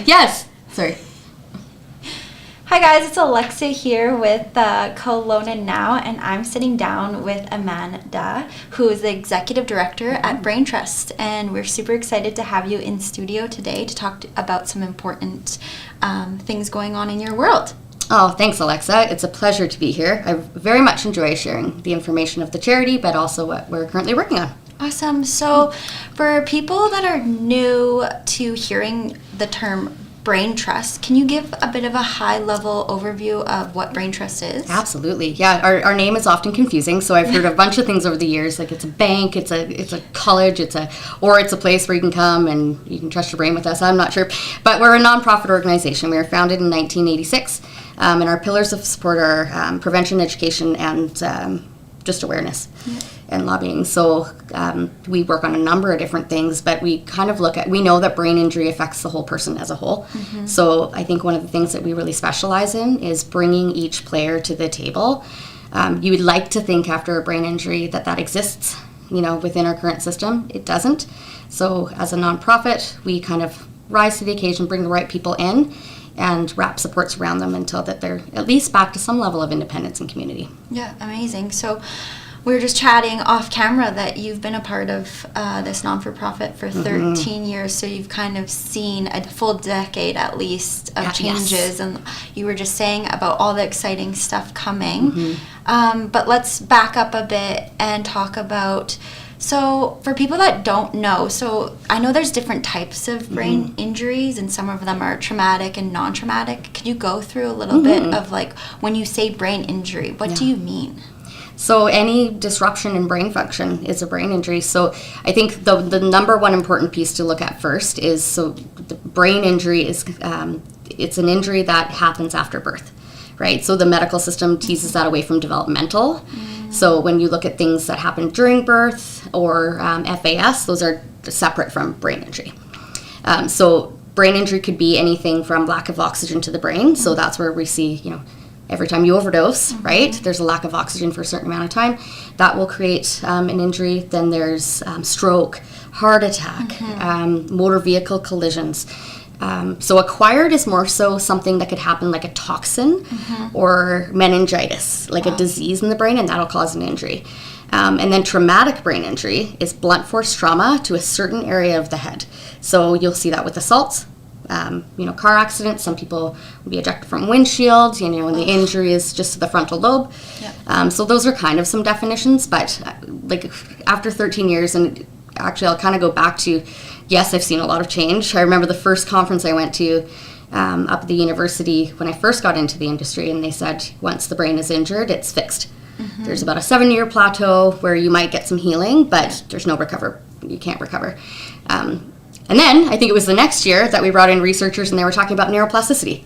Yes. Sorry. Hi guys, it's Alexa here with Co-Lonan Now, and I'm sitting down with Amanda, who is the Executive Director at Braintrust, and we're super excited to have you in studio today to talk about some important things going on in your world. Oh, thanks, Alexa. It's a pleasure to be here. I very much enjoy sharing the information of the charity, but also what we're currently working on. Awesome. So for people that are new to hearing the term Braintrust, can you give a bit of a high-level overview of what Braintrust is? Absolutely. Yeah, our name is often confusing, so I've heard a bunch of things over the years, like it's a bank, it's a college, it's a place where you can come and you can trust your brain with us. I'm not sure. But we're a nonprofit organization. We were founded in 1986, and our pillars of support are prevention, education, and just awareness. Yeah. And lobbying. So we work on a number of different things, but we kind of we know that brain injury affects the whole person as a whole. Mm-hmm. So I think one of the things that we really specialize in is bringing each player to the table. You would like to think after a brain injury that exists, within our current system. It doesn't. So as a nonprofit, we kind of rise to the occasion, bring the right people in, and wrap supports around them until that they're at least back to some level of independence and community. Yeah, amazing. So we were just chatting off camera that you've been a part of this non-for-profit for 13 years, so you've kind of seen a full decade at least of changes. Yes. And you were just saying about all the exciting stuff coming. Mm-hmm. But let's back up a bit and talk about, so for people that don't know, so I know there's different types of brain injuries, and some of them are traumatic and non-traumatic. Could you go through a little bit of like, when you say brain injury, what do you mean? So any disruption in brain function is a brain injury. So I think the number one important piece to look at first is, so the brain injury is, it's an injury that happens after birth, right? So the medical system teases that away from developmental. So when you look at things that happen during birth or FAS, those are separate from brain injury. So brain injury could be anything from lack of oxygen to the brain. So that's where we see, every time you overdose, right, there's a lack of oxygen for a certain amount of time. That will create an injury. Then there's stroke, heart attack, motor vehicle collisions. So acquired is more so something that could happen like a toxin or meningitis, like a disease in the brain, and that'll cause an injury. And then traumatic brain injury is blunt force trauma to a certain area of the head. So you'll see that with assaults. Car accidents, some people will be ejected from windshields, and the injury is just to the frontal lobe. Yep. So those are kind of some definitions, but like after 13 years, and actually I'll kind of go back to, yes, I've seen a lot of change. I remember the first conference I went to up at the university when I first got into the industry, and they said once the brain is injured, it's fixed. Mm-hmm. There's about a 7-year plateau where you might get some healing, but there's no recover. You can't recover. And then I think it was the next year that we brought in researchers, and they were talking about neuroplasticity,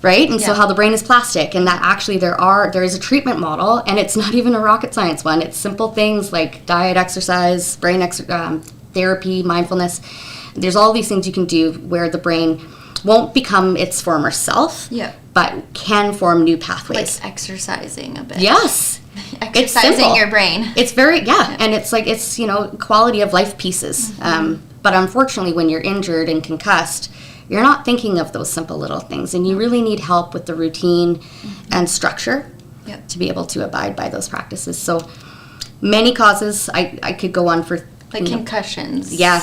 right? And so how the brain is plastic, and that actually there is a treatment model, and it's not even a rocket science one. It's simple things like diet, exercise, brain therapy, mindfulness. There's all these things you can do where the brain won't become its former self, but can form new pathways. Like exercising a bit. Yes. Exercising your brain. It's very, and it's like, it's, quality of life pieces. But unfortunately, when you're injured and concussed, you're not thinking of those simple little things, and you really need help with the routine and structure to be able to abide by those practices. So many causes. I could go on for like concussions. Yeah.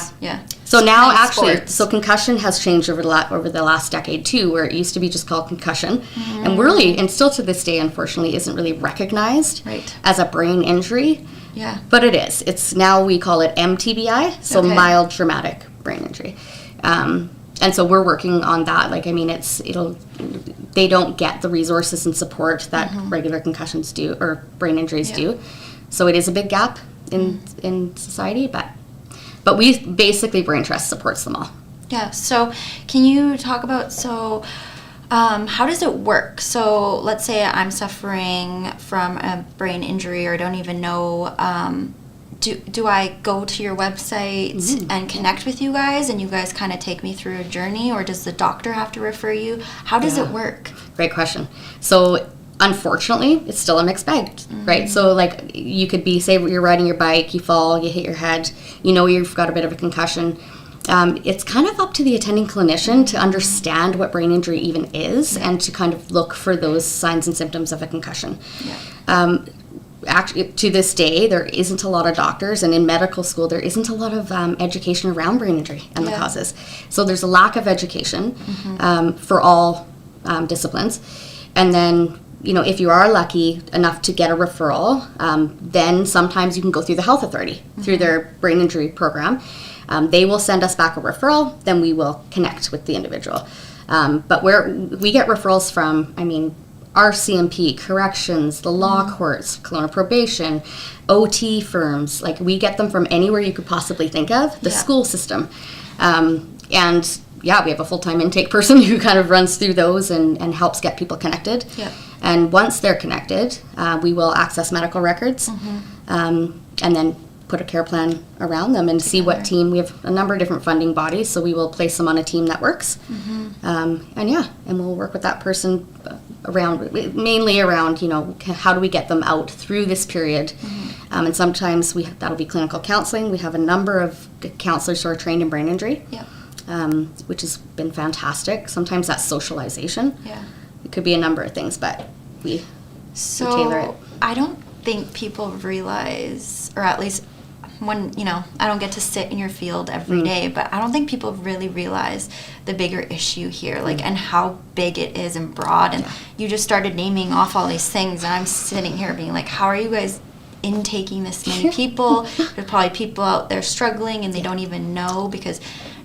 So now actually, sports. So concussion has changed over the last decade too, where it used to be just called concussion, and really, and still to this day, unfortunately, isn't really recognized as a brain injury. Yeah. But it is. It's now, we call it MTBI, so mild traumatic brain injury. And so we're working on that. Like, I mean, they don't get the resources and support that regular concussions do, or brain injuries do. So it is a big gap in society, but we basically, Braintrust supports them all. Yeah. So can you talk about, how does it work? So let's say I'm suffering from a brain injury, or don't even know, do I go to your website and connect with you guys, and you guys kind of take me through a journey, or does the doctor have to refer you? How does it work? Great question. So unfortunately, it's still a mixed bag, right? So like, you could be, say you're riding your bike, you fall, you hit your head, you've got a bit of a concussion. It's kind of up to the attending clinician to understand what brain injury even is and to kind of look for those signs and symptoms of a concussion. Actually, to this day, there isn't a lot of doctors, and in medical school, there isn't a lot of education around brain injury and the causes. So there's a lack of education for all disciplines. And then, if you are lucky enough to get a referral, then sometimes you can go through the health authority, through their brain injury program. They will send us back a referral, then we will connect with the individual. But we get referrals from, RCMP, corrections, the law courts, colonial probation, OT firms. Like, we get them from anywhere you could possibly think of, the school system. And we have a full-time intake person who kind of runs through those and helps get people connected. And once they're connected, we will access medical records and then put a care plan around them and see what team. We have a number of different funding bodies, so we will place them on a team that works. And we'll work with that person mainly around, how do we get them out through this period. And sometimes that'll be clinical counseling. We have a number of counselors who are trained in brain injury, which has been fantastic. Sometimes that's socialization. It could be a number of things, but we tailor it. I don't think people realize, or at least when, I don't get to sit in your field every day, but I don't think people really realize the bigger issue here, and how big it is and broad. And you just started naming off all these things, and I'm sitting here being like, how are you guys intaking this many people? There's probably people out there struggling and they don't even know, because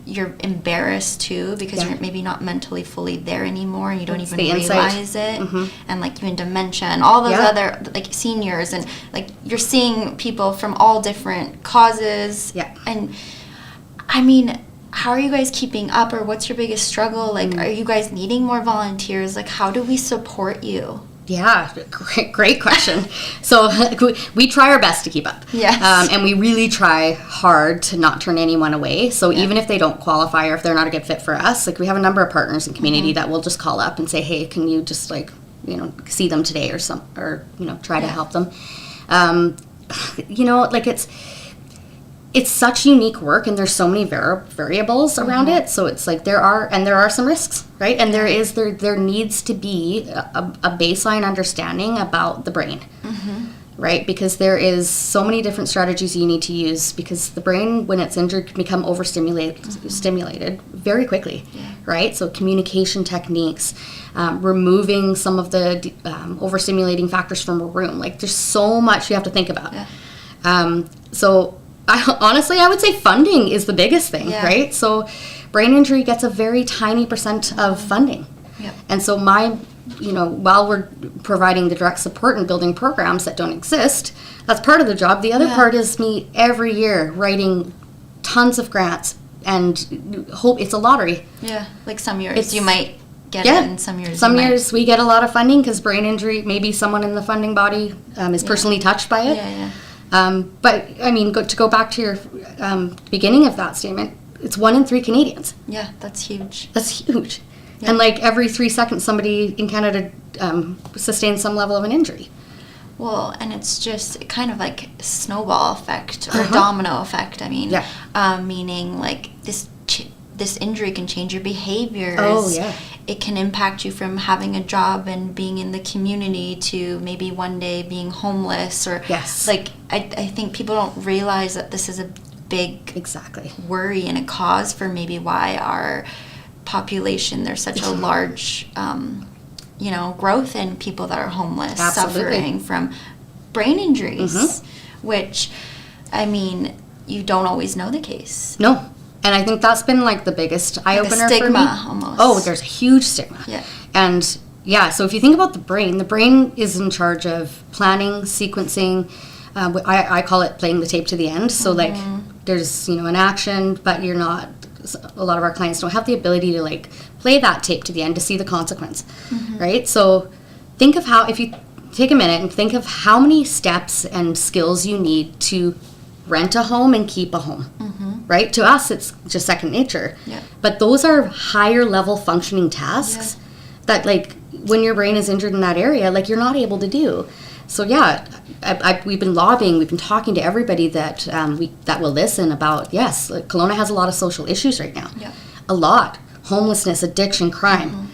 you're embarrassed too, because you're maybe not mentally fully there anymore, and you don't even realize it. And even dementia and all those other seniors, and you're seeing people from all different causes. And how are you guys keeping up, or what's your biggest struggle? Are you guys needing more volunteers? How do we support you? Yeah, great question. So we try our best to keep up. And we really try hard to not turn anyone away. So even if they don't qualify or if they're not a good fit for us, we have a number of partners in community that will just call up and say, hey, can you just see them today or try to help them. It's such unique work, and there's so many variables around it. So it's there are some risks, right? And there needs to be a baseline understanding about the brain, right? Because there is so many different strategies you need to use, because the brain, when it's injured, can become stimulated very quickly, right? So communication techniques, removing some of the overstimulating factors from a room. There's so much you have to think about. So I would say funding is the biggest thing, right? So brain injury gets a very tiny % of funding. And so while we're providing the direct support and building programs that don't exist, that's part of the job. The other part is me every year writing tons of grants, and hope it's a lottery. Some years you might get it, and some years we get a lot of funding because brain injury, maybe someone in the funding body is personally touched by it. But to go back to your beginning of that statement, it's 1 in 3 Canadians. That's huge. And every 3 seconds somebody in Canada sustains some level of an injury. Well, and it's just kind of like snowball effect or domino effect. Meaning this injury can change your behaviors. It can impact you from having a job and being in the community to maybe one day being homeless, or I think people don't realize that this is a big worry and a cause for maybe why our population, there's such a large growth in people that are homeless, suffering from brain injuries, which you don't don't know the case. No. And I think that's been the biggest eye-opener for me. Almost. Oh, there's a huge stigma. And so if you think about the brain is in charge of planning, sequencing. I call it playing the tape to the end. So there's an action, but you're not. A lot of our clients don't have the ability to play that tape to the end to see the consequence, right? So think of if you take a minute and think of how many steps and skills you need to rent a home and keep a home. Right? To us, it's just second nature. But those are higher level functioning tasks that, when your brain is injured in that area, you're not able to do. So yeah, we've been lobbying, we've been talking to everybody that that will listen about, yes, Kelowna has a lot of social issues right now. Yeah. A lot. Homelessness, addiction, crime.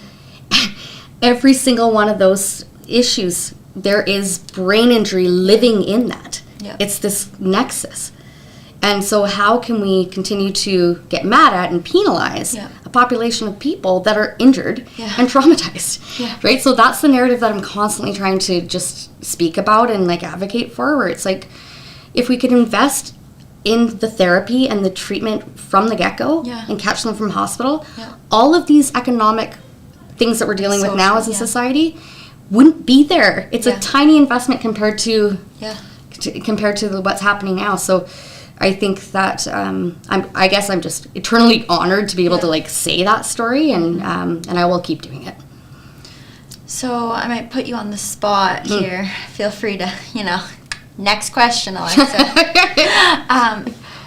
Every single one of those issues, there is brain injury living in that. Yeah. It's this nexus. And so how can we continue to get mad at and penalize a population of people that are injured and traumatized, right? So that's the narrative that I'm constantly trying to just speak about and like advocate for, where it's like, if we could invest in the therapy and the treatment from the get-go and catch them from hospital, all of these economic things that we're dealing with now as a society wouldn't be there. It's a tiny investment compared to what's happening now. So I think that I guess I'm just eternally honored to be able to like say that story, and I will keep doing it. So I might put you on the spot here. Feel free to, next question, Alexa.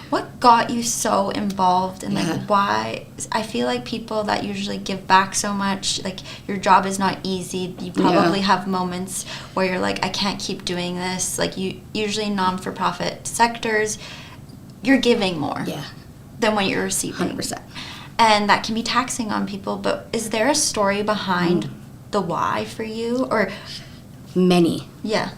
What got you so involved, and like why? I feel like people that usually give back so much, like your job is not easy. You probably have moments where you're like, I can't keep doing this. Like you usually non-for-profit sectors, you're giving more than what you're receiving. 100%. And that can be taxing on people, but is there a story behind the why for you? Or many. Yeah.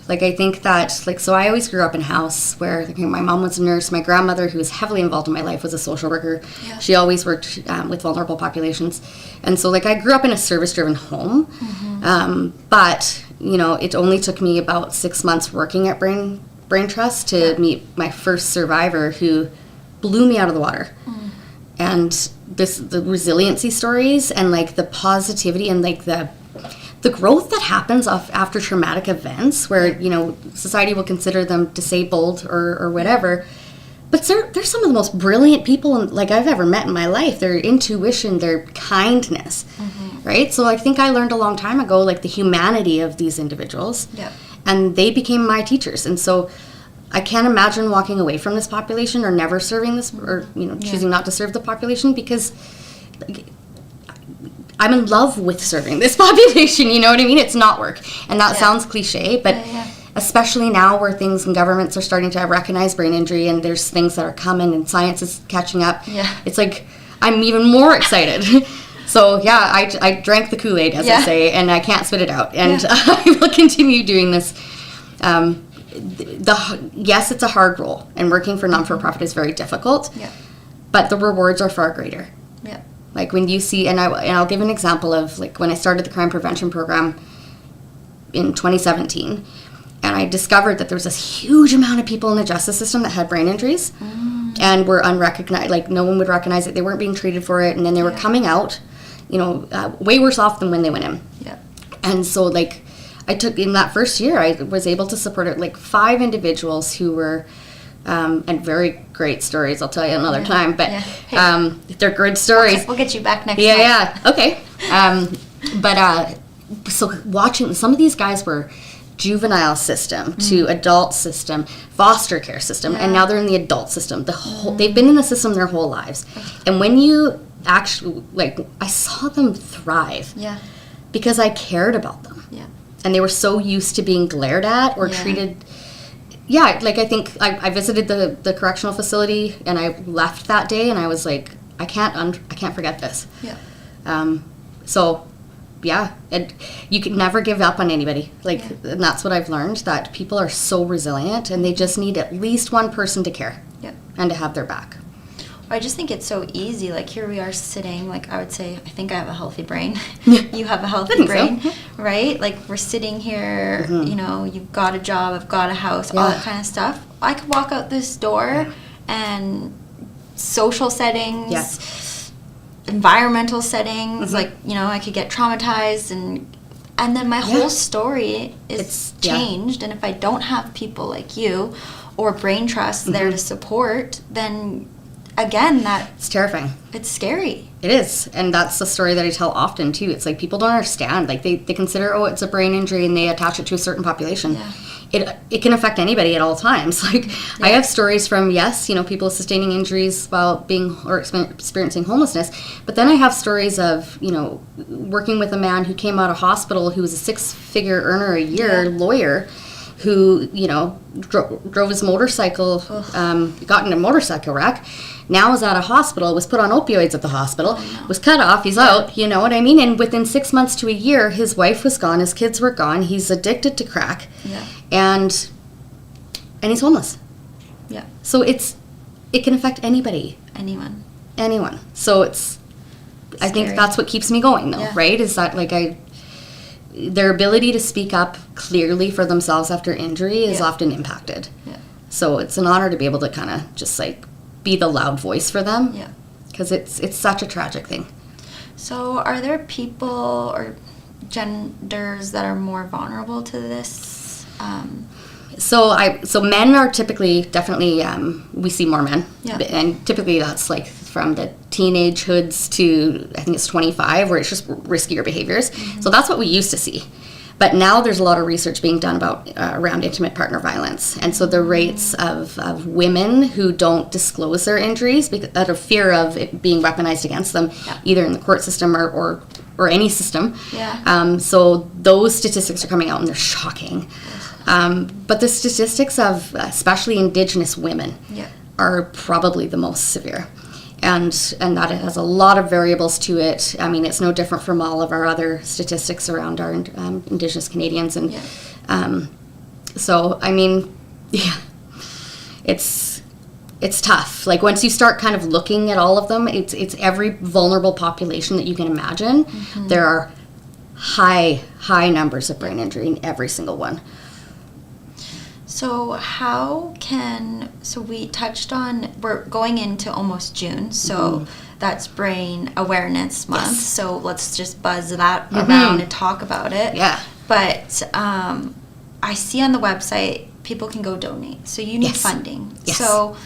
Like I think that, like, so I always grew up in a house where my mom was a nurse. My grandmother, who was heavily involved in my life, was a social worker. She always worked with vulnerable populations. And so like I grew up in a service-driven home. But, it only took me about 6 months working at Braintrust to meet my first survivor, who blew me out of the water. And the resiliency stories and like the positivity and like the growth that happens after traumatic events, where society will consider them disabled or whatever, but they're some of the most brilliant people like I've ever met in my life. Their intuition, their kindness, right? So I think I learned a long time ago like the humanity of these individuals, and they became my teachers. And so I can't imagine walking away from this population or never serving this, or choosing not to serve the population, because I'm in love with serving this population, you know what I mean? It's not work. And that sounds cliche, but especially now where things in governments are starting to recognize brain injury, and there's things that are coming and science is catching up. It's like, I'm even more excited. So I drank the Kool-Aid, as I say, and I can't spit it out. And I will continue doing this. Yes, it's a hard role, and working for non-for-profit is very difficult, but the rewards are far greater. Like when you see, and I'll give an example of like when I started the crime prevention program in 2017, and I discovered that there was this huge amount of people in the justice system that had brain injuries and were unrecognized. Like no one would recognize it. They weren't being treated for it, and then they were coming out, way worse off than when they went in. And so like I took, in that first year, I was able to support like 5 individuals who were, and very great stories, I'll tell you another time, but they're good stories. We'll get you back next month. Okay. So watching, some of these guys were juvenile system to adult system, foster care system, and now they're in the adult system. They've been in the system their whole lives. And when you actually, like, I saw them thrive because I cared about them. And they were so used to being glared at or treated. Like I think I visited the correctional facility, and I left that day, and I was like, I can't forget this. And you can never give up on anybody. And that's what I've learned, that people are so resilient, and they just need at least one person to care and to have their back. I just think it's so easy. Like here we are sitting, like I would say, I think I have a healthy brain. You have a healthy brain, right? Like we're sitting here, you've got a job, I've got a house, all that kind of stuff. I could walk out this door and social settings, environmental settings, I could get traumatized, and then my whole story is changed. And if I don't have people like you or Braintrust there to support, then again, it's terrifying. It's scary. It is. And that's the story that I tell often too. It's like people don't understand. Like they consider, it's a brain injury, and they attach it to a certain population. it can affect anybody at all times. Like I have stories from, yes, people sustaining injuries while being or experiencing homelessness, but then I have stories of, working with a man who came out of hospital who was a 6-figure earner a year, lawyer, who, drove his motorcycle, got in a motorcycle wreck, now is at a hospital, was put on opioids at the hospital, was cut off, he's out, you know what I mean? And within 6 months to a year, his wife was gone, his kids were gone, he's addicted to crack, and he's homeless. Yeah. So it can affect anybody. Anyone. So I think that's what keeps me going, though, right? Is that, their ability to speak up clearly for themselves after injury is often impacted. Yeah. So it's an honor to be able to kind of just, be the loud voice for them. Yeah. Because it's such a tragic thing. So are there people or genders that are more vulnerable to this? So men are typically, definitely, we see more men. Yeah. And typically that's from the teenage hoods to, I think it's 25, where it's just riskier behaviors. Mm-hmm. So that's what we used to see. But now there's a lot of research being done about around intimate partner violence. And so the rates of women who don't disclose their injuries out of fear of it being weaponized against them, either in the court system or any system. Yeah. So those statistics are coming out and they're shocking. But the statistics of especially Indigenous women are probably the most severe. And that it has a lot of variables to it. I mean, it's no different from all of our other statistics around our Indigenous Canadians. And so, I mean, it's tough. Once you start kind of looking at all of them, it's every vulnerable population that you can imagine. Mm-hmm. There are high numbers of brain injury in every single one. So we touched on, we're going into almost June, so that's Brain Awareness Month, so let's just buzz that around and talk about it. Yeah. But I see on the website, people can go donate, so you need funding. Yes. So,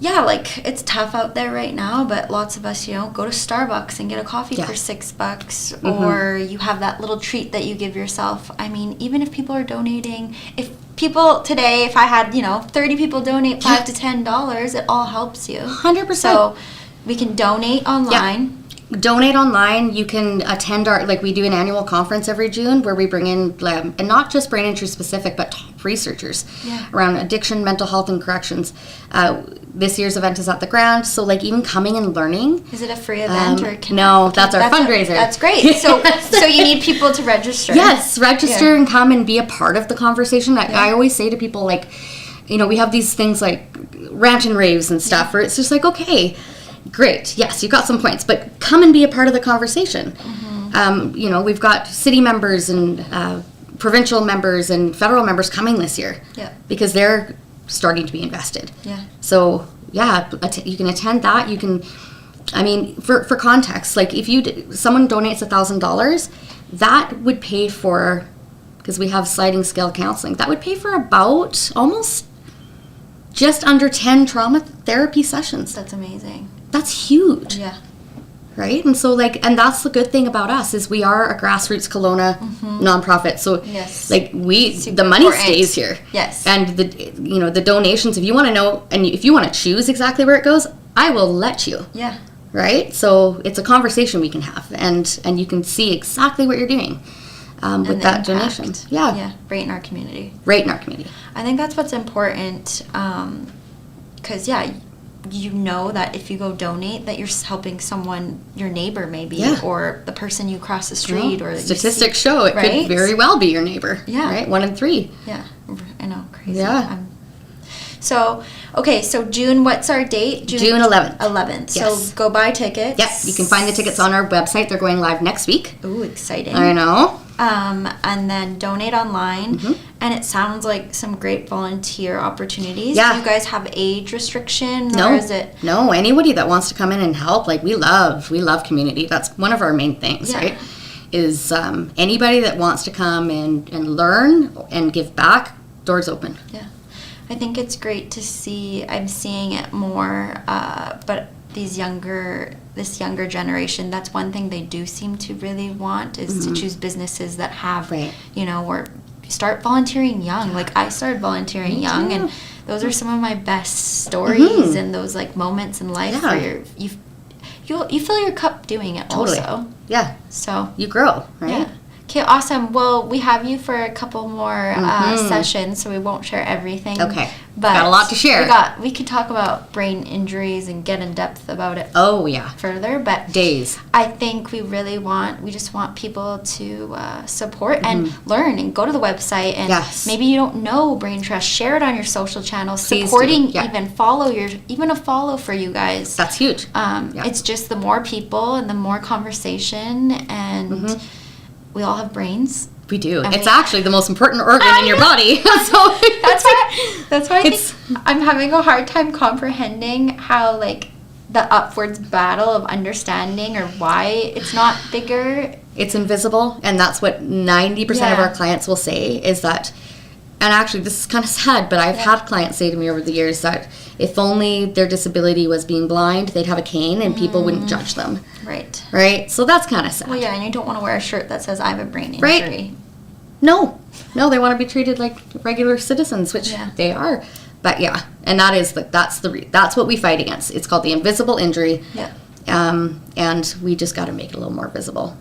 it's tough out there right now, but lots of us, go to Starbucks and get a coffee for $6, or you have that little treat that you give yourself. I mean, even if people are donating, if I had, 30 people donate $5 to $10, it all helps you. 100%. So we can donate online. Donate online. You can attend we do an annual conference every June where we bring in, and not just brain injury specific, but top researchers around addiction, mental health, and corrections. This year's event is at the Grand, so even coming and learning. Is it a free event or can that's our fundraiser. That's great. So you need people to register. Yes, register and come and be a part of the conversation. I always say to people we have these things like rant and raves and stuff where it's just okay, great, yes, you've got some points, but come and be a part of the conversation. Mm-hmm. We've got city members and provincial members and federal members coming this year because they're starting to be invested. Yeah. So, you can attend that. You can, for context, if someone donates $1,000, that would pay for, because we have sliding scale counseling, that would pay for about almost just under 10 trauma therapy sessions. That's amazing. That's huge. Yeah. Right? And so and that's the good thing about us is we are a grassroots Kelowna nonprofit. So the money stays here. Yes. And the donations, if you want to know and if you want to choose exactly where it goes, I will let you. Yeah. Right? So it's a conversation we can have and you can see exactly what you're doing with that donation. Yeah. Yeah. Right in our community. Right in our community. I think that's what's important because that if you go donate that you're helping someone, your neighbor maybe, or the person you cross the street, or statistics show it could very well be your neighbor. Yeah. Right? 1 in 3. Yeah. I know. Crazy. Yeah. So June, what's our date? June 11th. 11th. Yes. So go buy tickets. Yes. You can find the tickets on our website. They're going live next week. Ooh, exciting. I know. And then donate online. Mm-hmm. And it sounds like some great volunteer opportunities. Yeah. Do you guys have age restriction? No. Or is it? No. Anybody that wants to come in and help, we love community. That's one of our main things, right? Is anybody that wants to come and learn and give back, doors open. Yeah. I think it's great to see. I'm seeing it more, but this younger generation, that's one thing they do seem to really want is to choose businesses that have, where start volunteering young. Like, I started volunteering young, and those are some of my best stories and those, like, moments in life where you fill your cup doing it also. Yeah. So you grow, right? Yeah. Okay, awesome. Well, we have you for a couple more sessions, so we won't share everything. Okay. But got a lot to share. We could talk about brain injuries and get in depth about it. Oh, yeah. Further, but days. I think we just want people to support and learn and go to the website, and maybe you don't know Braintrust, share it on your social channels. Please supporting, do. even a follow for you guys. That's huge. It's just the more people and the more conversation, and we all have brains. We do. It's actually the most important organ in your body. So that's why I think I'm having a hard time comprehending how, like, the upwards battle of understanding, or why it's not bigger. It's invisible, and that's what 90% of our clients will say is that. And actually, this is kind of sad, but I've had clients say to me over the years that if only their disability was being blind, they'd have a cane and people wouldn't judge them. Right. Right? So that's kind of sad. Well, yeah, and you don't want to wear a shirt that says I have a brain injury. Right. No, they want to be treated like regular citizens, which they are. But yeah, and that's what we fight against. It's called the invisible injury. Yeah. And we just got to make it a little more visible.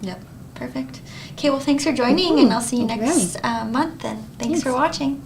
Yep. Perfect. Okay, well, thanks for joining, and I'll see you next month, and thanks for watching.